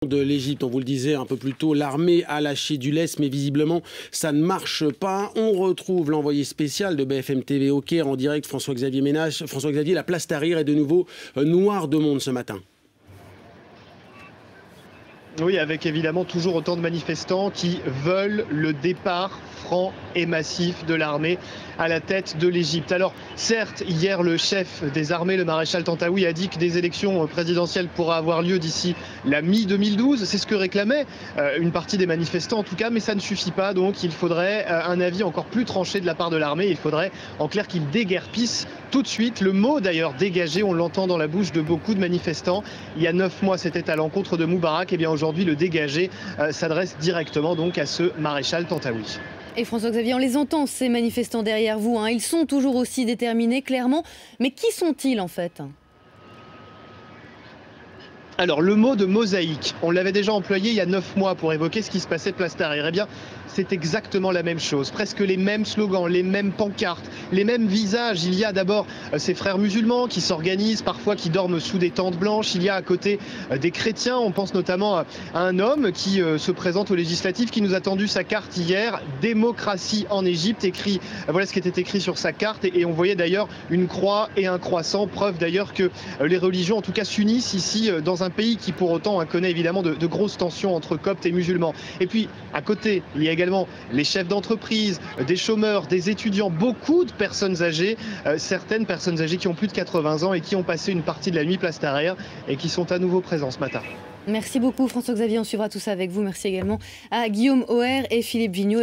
de l'Égypte. On vous le disait un peu plus tôt, l'armée a lâché du lest, mais visiblement, ça ne marche pas. On retrouve l'envoyé spécial de BFM TV au Caire en direct, François-Xavier Ménage. François-Xavier, la place Tahrir est de nouveau noire de monde ce matin. Oui, avec évidemment toujours autant de manifestants qui veulent le départ franc et massif de l'armée à la tête de l'Égypte. Alors certes, hier le chef des armées, le maréchal Tantaoui, a dit que des élections présidentielles pourraient avoir lieu d'ici la mi-2012. C'est ce que réclamait une partie des manifestants en tout cas, mais ça ne suffit pas. Donc il faudrait un avis encore plus tranché de la part de l'armée. Il faudrait en clair qu'ils déguerpissent tout de suite. Le mot d'ailleurs dégagé, on l'entend dans la bouche de beaucoup de manifestants. Il y a 9 mois, c'était à l'encontre de Moubarak. Et bien aujourd'hui, le dégagé s'adresse directement donc à ce maréchal Tantaoui. Et François-Xavier, on les entend, ces manifestants derrière vous, hein. Ils sont toujours aussi déterminés, clairement. Mais qui sont-ils en fait ? Alors le mot de mosaïque, on l'avait déjà employé il y a 9 mois pour évoquer ce qui se passait place Tahrir. Eh bien, c'est exactement la même chose, presque les mêmes slogans, les mêmes pancartes, les mêmes visages. Il y a d'abord ces frères musulmans qui s'organisent, parfois qui dorment sous des tentes blanches. Il y a à côté des chrétiens, on pense notamment à un homme qui se présente aux législatives, qui nous a tendu sa carte hier, démocratie en Égypte, écrit, voilà ce qui était écrit sur sa carte. Et on voyait d'ailleurs une croix et un croissant, preuve d'ailleurs que les religions en tout cas s'unissent ici dans un pays qui pour autant connaît évidemment de grosses tensions entre coptes et musulmans. Et puis à côté, il y a également les chefs d'entreprise, des chômeurs, des étudiants, beaucoup de personnes âgées, certaines personnes âgées qui ont plus de 80 ans et qui ont passé une partie de la nuit place Tahrir et qui sont à nouveau présents ce matin. Merci beaucoup François-Xavier, on suivra tout ça avec vous. Merci également à Guillaume Auer et Philippe Vigneault.